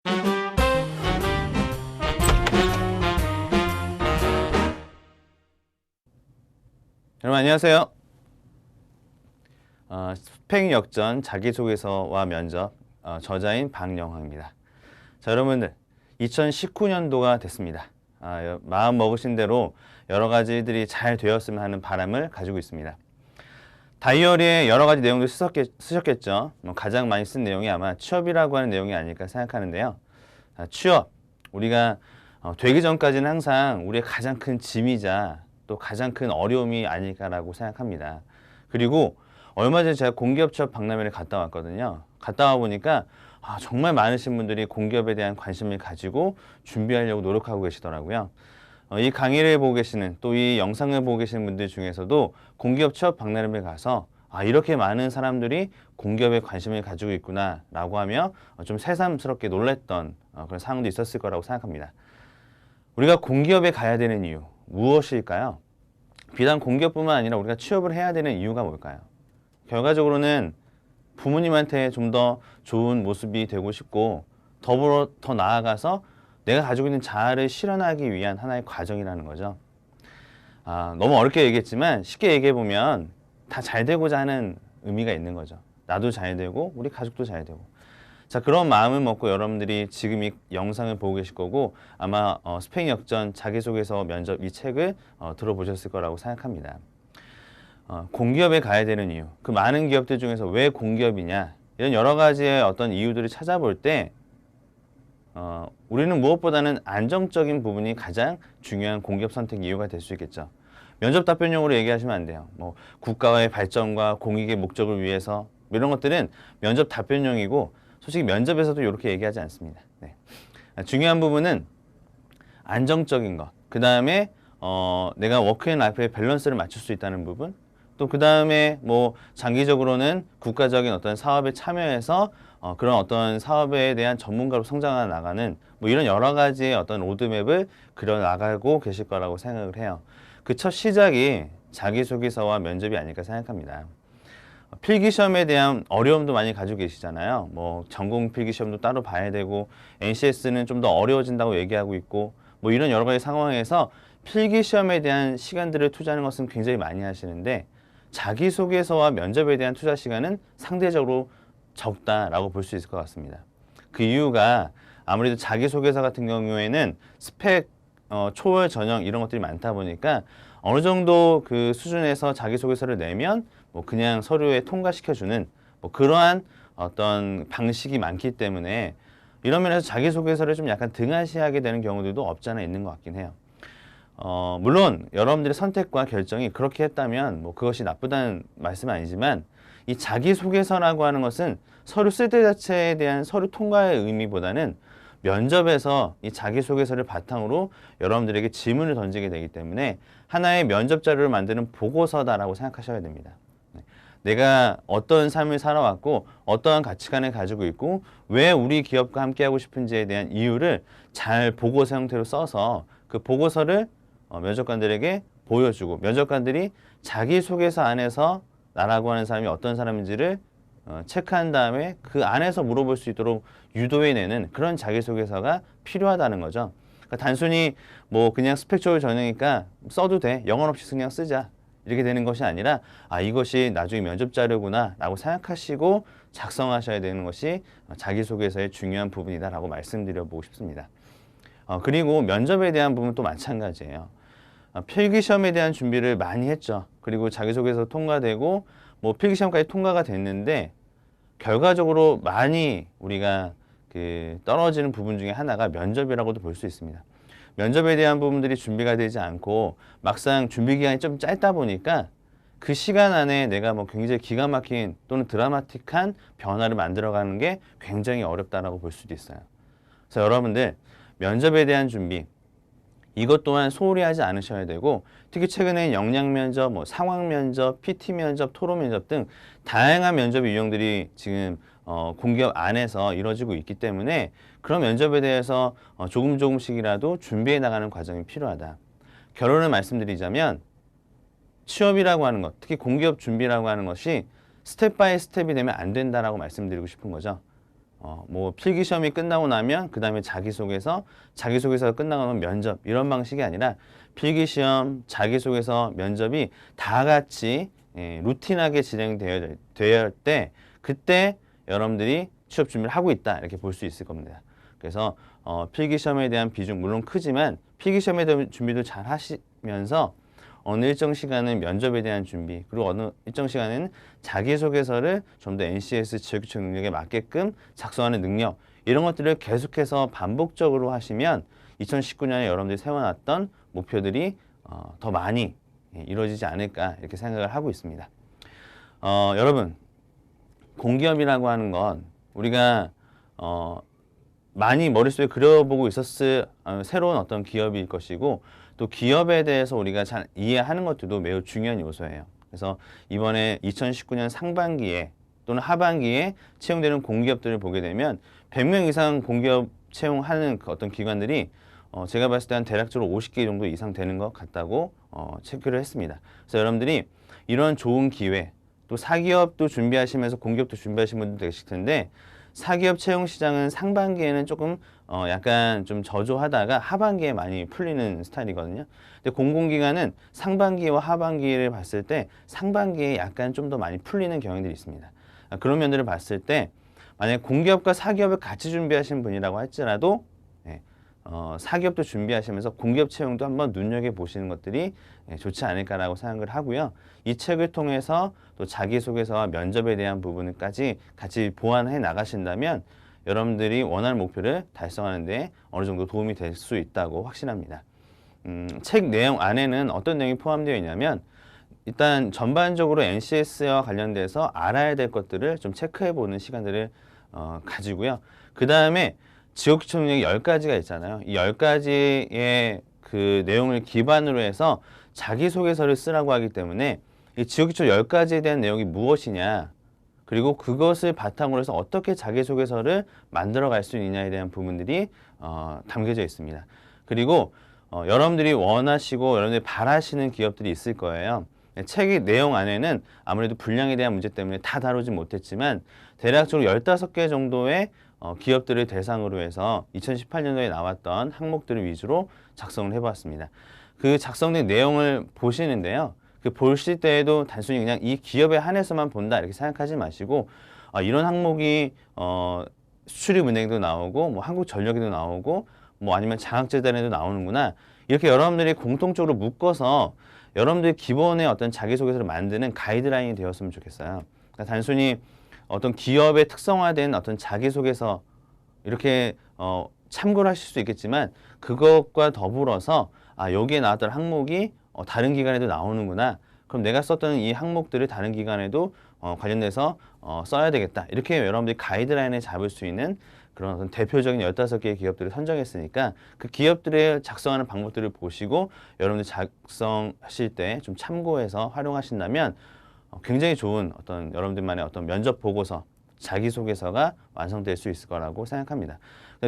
여러분 안녕하세요. 스펙 역전 자기소개서와 면접 저자인 박영화입니다. 자, 여러분들 2019년도가 됐습니다. 마음 먹으신 대로 여러 가지들이 잘 되었으면 하는 바람을 가지고 있습니다. 다이어리에 여러 가지 내용들 쓰셨겠죠. 가장 많이 쓴 내용이 아마 취업이라고 하는 내용이 아닐까 생각하는데요. 취업, 우리가 되기 전까지는 항상 우리의 가장 큰 짐이자 또 가장 큰 어려움이 아닐까라고 생각합니다. 그리고 얼마 전에 제가 공기업 취업 박람회를 갔다 왔거든요. 갔다 와 보니까 정말 많으신 분들이 공기업에 대한 관심을 가지고 준비하려고 노력하고 계시더라고요. 이 강의를 보고 계시는 또 이 영상을 보고 계시는 분들 중에서도 공기업 취업 박람회에 가서 이렇게 많은 사람들이 공기업에 관심을 가지고 있구나 라고 하며 좀 새삼스럽게 놀랬던 그런 상황도 있었을 거라고 생각합니다. 우리가 공기업에 가야 되는 이유 무엇일까요? 비단 공기업뿐만 아니라 우리가 취업을 해야 되는 이유가 뭘까요? 결과적으로는 부모님한테 좀 더 좋은 모습이 되고 싶고 더불어 더 나아가서 내가 가지고 있는 자아를 실현하기 위한 하나의 과정이라는 거죠. 너무 어렵게 얘기했지만 쉽게 얘기해보면 다 잘 되고자 하는 의미가 있는 거죠. 나도 잘 되고 우리 가족도 잘 되고. 자, 그런 마음을 먹고 여러분들이 지금 이 영상을 보고 계실 거고 아마 스펙 역전 자기소개서 면접 이 책을 들어보셨을 거라고 생각합니다. 공기업에 가야 되는 이유, 그 많은 기업들 중에서 왜 공기업이냐 이런 여러 가지의 어떤 이유들을 찾아볼 때 우리는 무엇보다는 안정적인 부분이 가장 중요한 공기업 선택 이유가 될 수 있겠죠. 면접 답변용으로 얘기하시면 안 돼요. 국가의 발전과 공익의 목적을 위해서 이런 것들은 면접 답변용이고 솔직히 면접에서도 이렇게 얘기하지 않습니다. 네. 중요한 부분은 안정적인 것, 그 다음에 내가 워크앤라이프의 밸런스를 맞출 수 있다는 부분, 또 그 다음에 장기적으로는 국가적인 어떤 사업에 참여해서 그런 어떤 사업에 대한 전문가로 성장해 나가는 이런 여러 가지의 어떤 로드맵을 그려 나가고 계실 거라고 생각을 해요. 그 첫 시작이 자기소개서와 면접이 아닐까 생각합니다. 필기시험에 대한 어려움도 많이 가지고 계시잖아요. 전공 필기시험도 따로 봐야 되고 NCS는 좀 더 어려워진다고 얘기하고 있고 이런 여러 가지 상황에서 필기시험에 대한 시간들을 투자하는 것은 굉장히 많이 하시는데 자기소개서와 면접에 대한 투자 시간은 상대적으로 적다라고 볼 수 있을 것 같습니다. 그 이유가 아무래도 자기소개서 같은 경우에는 스펙, 초월 전형 이런 것들이 많다 보니까 어느 정도 그 수준에서 자기소개서를 내면 그냥 서류에 통과시켜주는 그러한 어떤 방식이 많기 때문에 이런 면에서 자기소개서를 좀 약간 등한시하게 되는 경우들도 없지 않아 있는 것 같긴 해요. 물론 여러분들의 선택과 결정이 그렇게 했다면 그것이 나쁘다는 말씀은 아니지만 이 자기소개서라고 하는 것은 서류 쓸 때 자체에 대한 서류 통과의 의미보다는 면접에서 이 자기소개서를 바탕으로 여러분들에게 질문을 던지게 되기 때문에 하나의 면접 자료를 만드는 보고서다라고 생각하셔야 됩니다. 내가 어떤 삶을 살아왔고 어떠한 가치관을 가지고 있고 왜 우리 기업과 함께하고 싶은지에 대한 이유를 잘 보고서 형태로 써서 그 보고서를 면접관들에게 보여주고 면접관들이 자기소개서 안에서 나라고 하는 사람이 어떤 사람인지를 체크한 다음에 그 안에서 물어볼 수 있도록 유도해내는 그런 자기소개서가 필요하다는 거죠. 그러니까 단순히 그냥 스펙 전형이니까 써도 돼. 영혼 없이 그냥 쓰자. 이렇게 되는 것이 아니라 이것이 나중에 면접 자료구나 라고 생각하시고 작성하셔야 되는 것이 자기소개서의 중요한 부분이다라고 말씀드려보고 싶습니다. 그리고 면접에 대한 부분은 또 마찬가지예요. 필기시험에 대한 준비를 많이 했죠. 그리고 자기소개서 통과되고 필기시험까지 통과가 됐는데 결과적으로 많이 우리가 떨어지는 부분 중에 하나가 면접이라고도 볼 수 있습니다. 면접에 대한 부분들이 준비가 되지 않고 막상 준비 기간이 좀 짧다 보니까 그 시간 안에 내가 굉장히 기가 막힌 또는 드라마틱한 변화를 만들어가는 게 굉장히 어렵다라고 볼 수도 있어요. 그래서 여러분들 면접에 대한 준비 이것 또한 소홀히 하지 않으셔야 되고 특히 최근에 역량 면접, 상황 면접, PT 면접, 토론 면접 등 다양한 면접 유형들이 지금 공기업 안에서 이루어지고 있기 때문에 그런 면접에 대해서 조금씩이라도 준비해 나가는 과정이 필요하다. 결론을 말씀드리자면 취업이라고 하는 것, 특히 공기업 준비라고 하는 것이 스텝 바이 스텝이 되면 안 된다라고 말씀드리고 싶은 거죠. 뭐 필기 시험이 끝나고 나면 그 다음에 자기소개서가 끝나고 나면 면접 이런 방식이 아니라 필기 시험, 자기소개서, 면접이 다 같이 루틴하게 진행되어야 할 때 그때 여러분들이 취업 준비를 하고 있다 이렇게 볼 수 있을 겁니다. 그래서 필기 시험에 대한 비중 물론 크지만 필기 시험에 대한 준비도 잘 하시면서 어느 일정 시간은 면접에 대한 준비 그리고 어느 일정 시간은 자기소개서를 좀 더 NCS 지역교육 능력에 맞게끔 작성하는 능력 이런 것들을 계속해서 반복적으로 하시면 2019년에 여러분들이 세워놨던 목표들이 더 많이 이루어지지 않을까 이렇게 생각을 하고 있습니다. 여러분 공기업이라고 하는 건 우리가 많이 머릿속에 그려보고 있었을 새로운 어떤 기업일 것이고 또 기업에 대해서 우리가 잘 이해하는 것들도 매우 중요한 요소예요. 그래서 이번에 2019년 상반기에 또는 하반기에 채용되는 공기업들을 보게 되면 100명 이상 공기업 채용하는 그 어떤 기관들이 제가 봤을 때 한 대략적으로 50개 정도 이상 되는 것 같다고 체크를 했습니다. 그래서 여러분들이 이런 좋은 기회 또 사기업도 준비하시면서 공기업도 준비하시는 분들 계실 텐데 사기업 채용 시장은 상반기에는 조금 약간 좀 저조하다가 하반기에 많이 풀리는 스타일이거든요. 근데 공공기관은 상반기와 하반기를 봤을 때 상반기에 약간 좀 더 많이 풀리는 경향들이 있습니다. 그런 면들을 봤을 때 만약에 공기업과 사기업을 같이 준비하시는 분이라고 할지라도 사기업도 준비하시면서 공기업 채용도 한번 눈여겨보시는 것들이 좋지 않을까라고 생각을 하고요. 이 책을 통해서 또 자기소개서와 면접에 대한 부분까지 같이 보완해 나가신다면 여러분들이 원하는 목표를 달성하는 데 어느 정도 도움이 될 수 있다고 확신합니다. 책 내용 안에는 어떤 내용이 포함되어 있냐면 일단 전반적으로 NCS와 관련돼서 알아야 될 것들을 좀 체크해보는 시간들을 가지고요. 그 다음에 지역교육 능력이 10가지가 있잖아요. 이 10가지의 그 내용을 기반으로 해서 자기소개서를 쓰라고 하기 때문에 이 지역교육 10가지에 대한 내용이 무엇이냐 그리고 그것을 바탕으로 해서 어떻게 자기소개서를 만들어 갈 수 있느냐에 대한 부분들이 담겨져 있습니다. 그리고 여러분들이 원하시고 여러분들이 바라시는 기업들이 있을 거예요. 책의 내용 안에는 아무래도 분량에 대한 문제 때문에 다 다루지 못했지만 대략적으로 15개 정도의 기업들을 대상으로 해서 2018년도에 나왔던 항목들을 위주로 작성을 해보았습니다. 그 작성된 내용을 보시는데요. 그 보실 때에도 단순히 그냥 이 기업에 한해서만 본다 이렇게 생각하지 마시고 이런 항목이 수출입은행도 나오고 뭐 한국전력에도 나오고 뭐 아니면 장학재단에도 나오는구나 이렇게 여러분들이 공통적으로 묶어서 여러분들이 기본의 어떤 자기소개서를 만드는 가이드라인이 되었으면 좋겠어요. 그러니까 단순히 어떤 기업의 특성화된 어떤 자기소개서 이렇게 참고를 하실 수 있겠지만 그것과 더불어서 여기에 나왔던 항목이 다른 기관에도 나오는구나. 그럼 내가 썼던 이 항목들을 다른 기관에도 관련돼서 써야 되겠다. 이렇게 여러분들이 가이드라인을 잡을 수 있는 그런 어떤 대표적인 15개의 기업들을 선정했으니까 그 기업들의 작성하는 방법들을 보시고 여러분들 작성하실 때 좀 참고해서 활용하신다면 굉장히 좋은 어떤 여러분들만의 어떤 면접 보고서, 자기소개서가 완성될 수 있을 거라고 생각합니다.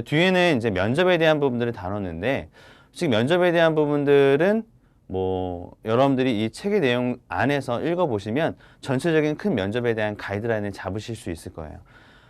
뒤에는 이제 면접에 대한 부분들을 다뤘는데 지금 면접에 대한 부분들은 뭐 여러분들이 이 책의 내용 안에서 읽어보시면 전체적인 큰 면접에 대한 가이드라인을 잡으실 수 있을 거예요.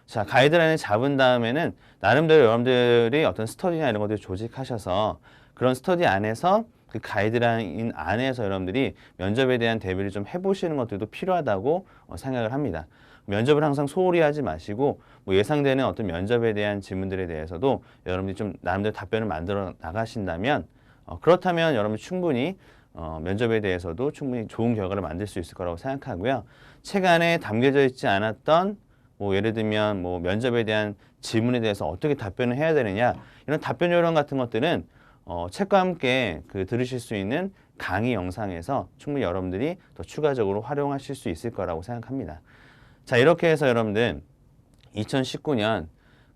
자, 가이드라인을 잡은 다음에는 나름대로 여러분들이 어떤 스터디나 이런 것들을 조직하셔서 그런 스터디 안에서 그 가이드라인 안에서 여러분들이 면접에 대한 대비를 좀 해보시는 것들도 필요하다고 생각을 합니다. 면접을 항상 소홀히 하지 마시고 뭐 예상되는 어떤 면접에 대한 질문들에 대해서도 여러분들이 좀 나름대로 답변을 만들어 나가신다면 그렇다면 여러분 충분히 면접에 대해서도 충분히 좋은 결과를 만들 수 있을 거라고 생각하고요. 책 안에 담겨져 있지 않았던 뭐 예를 들면 뭐 면접에 대한 질문에 대해서 어떻게 답변을 해야 되느냐 이런 답변 요령 같은 것들은 책과 함께 들으실 수 있는 강의 영상에서 충분히 여러분들이 더 추가적으로 활용하실 수 있을 거라고 생각합니다. 자, 이렇게 해서 여러분들 2019년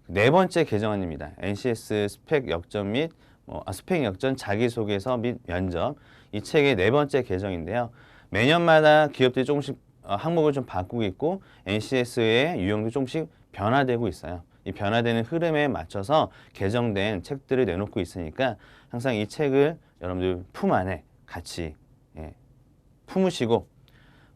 네 번째 개정안입니다. NCS 스펙 역전 및 스펙 역전 자기소개서 및 면접 이 책의 네 번째 개정인데요. 매년마다 기업들이 조금씩 항목을 좀 바꾸고 있고 NCS의 유형도 조금씩 변화되고 있어요. 이 변화되는 흐름에 맞춰서 개정된 책들을 내놓고 있으니까 항상 이 책을 여러분들 품 안에 같이 품으시고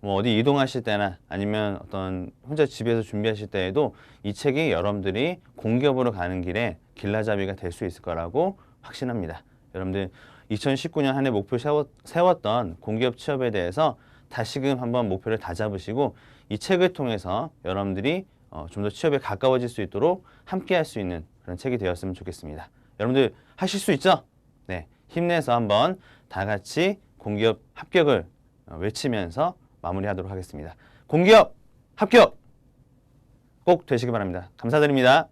뭐 어디 이동하실 때나 아니면 어떤 혼자 집에서 준비하실 때에도 이 책이 여러분들이 공기업으로 가는 길에 길라잡이가 될 수 있을 거라고 확신합니다. 여러분들 2019년 한 해 목표 세웠던 공기업 취업에 대해서 다시금 한번 목표를 다잡으시고 이 책을 통해서 여러분들이 좀 더 취업에 가까워질 수 있도록 함께 할 수 있는 그런 책이 되었으면 좋겠습니다. 여러분들 하실 수 있죠? 네, 힘내서 한번 다 같이 공기업 합격을 외치면서 마무리하도록 하겠습니다. 공기업 합격 꼭 되시기 바랍니다. 감사드립니다.